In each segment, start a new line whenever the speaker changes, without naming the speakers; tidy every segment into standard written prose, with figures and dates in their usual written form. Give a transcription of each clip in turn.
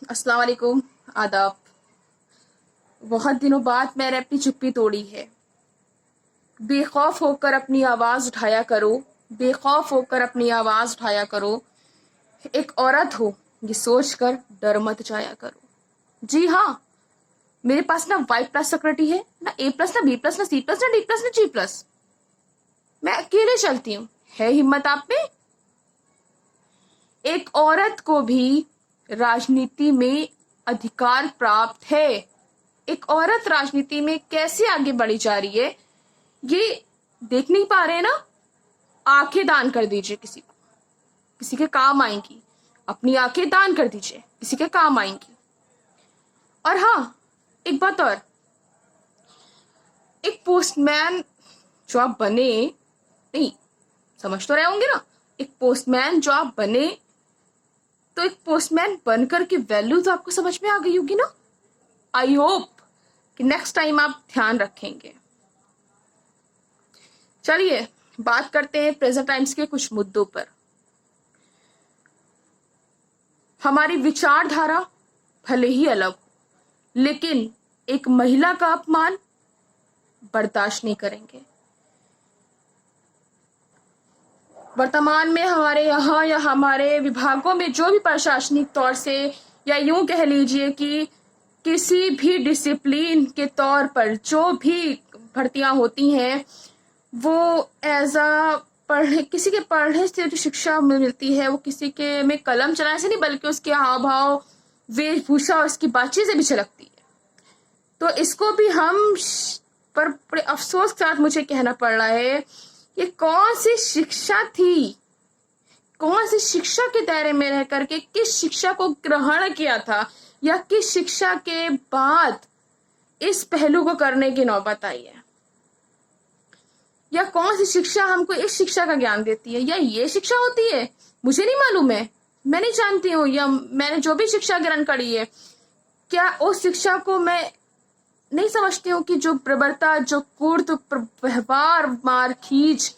अस्सलाम वालेकुम। आदाब। बहुत दिनों बाद मैंने अपनी चुप्पी तोड़ी है। बेखौफ होकर अपनी आवाज उठाया करो। बेखौफ होकर अपनी आवाज उठाया करो। एक औरत हो ये सोचकर डर मत जाया करो। जी हाँ, मेरे पास ना वाई प्लस सिक्योरिटी है, ना ए प्लस, ना बी प्लस, ना सी प्लस, ना डी प्लस, ना जी प्लस। मैं अकेले चलती हूँ। है हिम्मत आप में? एक औरत को भी राजनीति में अधिकार प्राप्त है। एक औरत राजनीति में कैसे आगे बढ़ी जा रही है ये देख नहीं पा रहे ना? आंखें दान कर दीजिए किसी को, किसी के काम आएंगी। अपनी आंखें दान कर दीजिए, किसी के काम आएंगी। और हाँ, एक बात और, एक पोस्टमैन जो आप बने, नहीं समझ तो रहे होंगे ना, एक पोस्टमैन जो आप बने, तो एक पोस्टमैन बनकर की वैल्यू तो आपको समझ में आ गई होगी ना। आई होप कि नेक्स्ट टाइम आप ध्यान रखेंगे। चलिए बात करते हैं प्रेजेंट टाइम्स के कुछ मुद्दों पर। हमारी विचारधारा भले ही अलग हो, लेकिन एक महिला का अपमान बर्दाश्त नहीं करेंगे। वर्तमान में हमारे यहाँ या हमारे विभागों में जो भी प्रशासनिक तौर से, या यूं कह लीजिए कि किसी भी डिसिप्लिन के तौर पर जो भी भर्तियां होती हैं, वो एज अ पढ़े, किसी के पढ़ने से जो शिक्षा मिलती है वो किसी के में कलम चलाने से नहीं, बल्कि उसके हाव भाव, वेशभूषा और उसकी बातचीत से भी झलकती है। तो इसको भी हम पर बड़े अफसोस के साथ मुझे कहना पड़ रहा है, ये कौन सी शिक्षा थी, कौन सी शिक्षा के दायरे में रह करके किस शिक्षा को ग्रहण किया था, या किस शिक्षा के बाद इस पहलू को करने की नौबत आई है, या कौन सी शिक्षा हमको इस शिक्षा का ज्ञान देती है, या ये शिक्षा होती है, मुझे नहीं मालूम है, मैं नहीं जानती हूँ। या मैंने जो भी शिक्षा ग्रहण करी है, क्या उस शिक्षा को मैं नहीं समझती हूँ कि जो प्रवरता, जो कुर्त व्यवहार, मार खींच,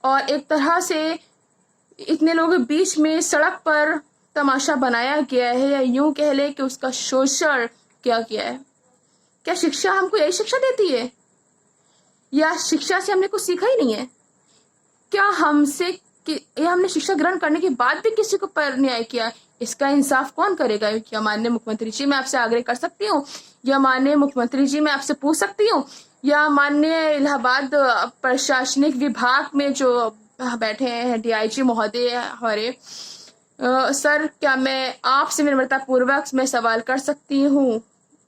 और एक तरह से इतने लोगों के बीच में सड़क पर तमाशा बनाया गया है, या यूं कह ले कि उसका शोषण क्या किया है। क्या शिक्षा हमको यही शिक्षा देती है, या शिक्षा से हमने कुछ सीखा ही नहीं है? क्या हमसे हमने शिक्षा ग्रहण करने के बाद भी किसी को पर न्याय किया? इसका इंसाफ कौन करेगा? क्या माननीय मुख्यमंत्री जी मैं आपसे आग्रह कर सकती हूँ, या माननीय मुख्यमंत्री जी मैं आपसे पूछ सकती हूँ, या माननीय इलाहाबाद प्रशासनिक विभाग में जो बैठे हैं डीआईजी महोदय हमारे, सर क्या मैं आपसे विनम्रता पूर्वक मैं सवाल कर सकती हूँ?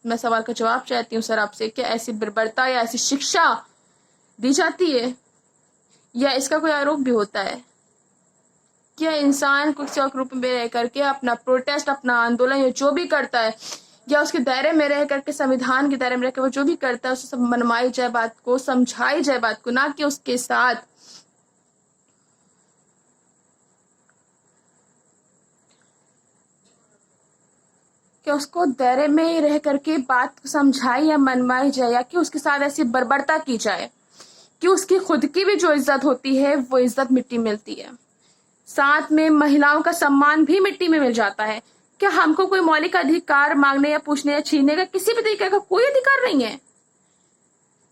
मैं सवाल का जवाब चाहती हूँ सर आपसे। क्या ऐसी बर्बरता या ऐसी शिक्षा दी जाती है, या इसका कोई आरोप भी होता है? क्या इंसान कुछ रूप में रह करके अपना प्रोटेस्ट, अपना आंदोलन या जो भी करता है, या उसके दायरे में रह करके, संविधान के दायरे में रहकर वो जो भी करता है, उसे सब मनवाई जाए बात को, समझाई जाए बात को, ना कि उसके साथ क्या उसको दायरे में ही रह करके बात को समझाई या मनवाई जाए, या कि उसके साथ ऐसी बर्बरता की जाए कि उसकी खुद की भी जो इज्जत होती है वो इज्जत मिट्टी मिलती है, साथ में महिलाओं का सम्मान भी मिट्टी में मिल जाता है। क्या हमको कोई मौलिक अधिकार मांगने या पूछने या छीनने का किसी भी तरीके का कोई अधिकार नहीं है?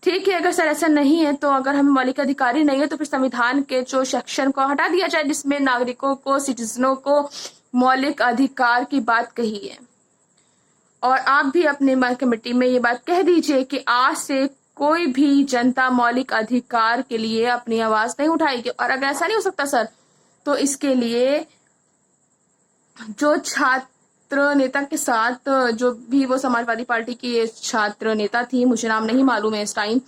ठीक है, अगर सर ऐसा नहीं है, तो अगर हमें मौलिक अधिकार ही नहीं है, तो फिर संविधान के जो सेक्शन को हटा दिया जाए जिसमें नागरिकों को, सिटीजनों को मौलिक अधिकार की बात कही है। और आप भी अपने मन कमेटी में ये बात कह दीजिए कि आज से कोई भी जनता मौलिक अधिकार के लिए अपनी आवाज नहीं उठाएगी। और अगर ऐसा नहीं हो सकता सर, तो इसके लिए जो छात्र नेता के साथ, जो भी वो समाजवादी पार्टी की छात्र नेता थी, मुझे नाम नहीं मालूम है इस टाइम,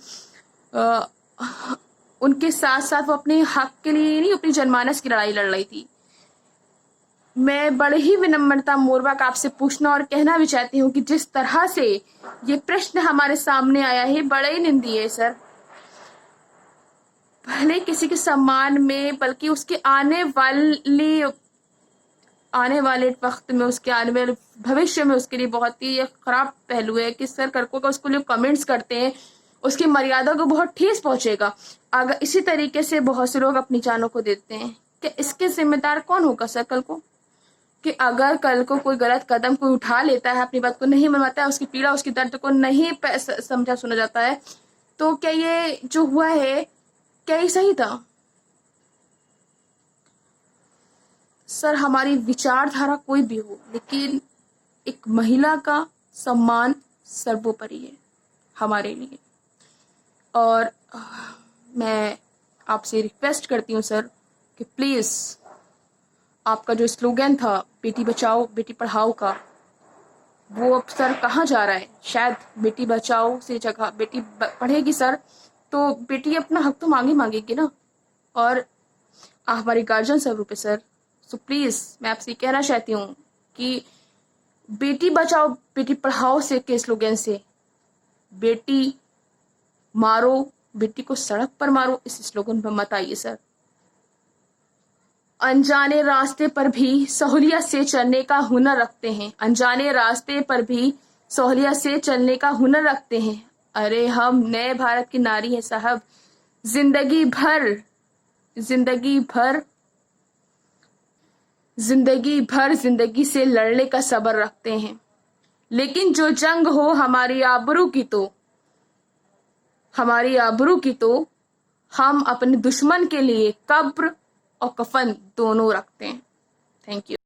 उनके साथ साथ वो अपने हक के लिए नहीं, अपनी जनमानस की लड़ाई लड़ रही थी। मैं बड़े ही विनम्रता पूर्वक आपसे पूछना और कहना भी चाहती हूँ कि जिस तरह से ये प्रश्न हमारे सामने आया है, बड़ा ही निंदनीय है सर। भले किसी के सम्मान में, बल्कि उसके आने वाले वक्त में, उसके आने वाले भविष्य में उसके लिए बहुत ही खराब पहलू है कि सर करको का उसको लिए कमेंट्स करते हैं, उसकी मर्यादा को बहुत ठेस पहुंचेगा अगर इसी तरीके से बहुत से लोग अपनी जानों को देते हैं। क्या इसके जिम्मेदार कौन होगा सर कल को? कि अगर कल को कोई गलत कदम कोई उठा लेता है, अपनी बात को नहीं मनवाता है, उसकी पीड़ा उसकी दर्द को नहीं समझा सुना जाता है, तो क्या ये जो हुआ है क्या ये सही था? सर, हमारी विचारधारा कोई भी हो, लेकिन एक महिला का सम्मान सर्वोपरि है हमारे लिए। और मैं आपसे रिक्वेस्ट करती हूँ सर कि प्लीज़ आपका जो स्लोगन था बेटी बचाओ बेटी पढ़ाओ का, वो अब सर कहाँ जा रहा है? शायद बेटी बचाओ से जगह बेटी पढ़ेगी सर, तो बेटी अपना हक तो मांगेगी ना, और हमारे गार्जियन स्वरूप है सर। सो प्लीज़ मैं आपसे कहना चाहती हूँ कि बेटी बचाओ बेटी पढ़ाओ से के स्लोगन से बेटी मारो, बेटी को सड़क पर मारो, इस स्लोगन पर मत आइए सर। अनजाने रास्ते पर भी सहूलियत से चलने का हुनर रखते हैं, अनजाने रास्ते पर भी सहूलियत से चलने का हुनर रखते हैं। अरे हम नए भारत की नारी हैं साहब, जिंदगी भर जिंदगी से लड़ने का सब्र रखते हैं, लेकिन जो जंग हो हमारी आबरू की तो हम अपने दुश्मन के लिए कब्र और कफन दोनों रखते हैं। Thank you.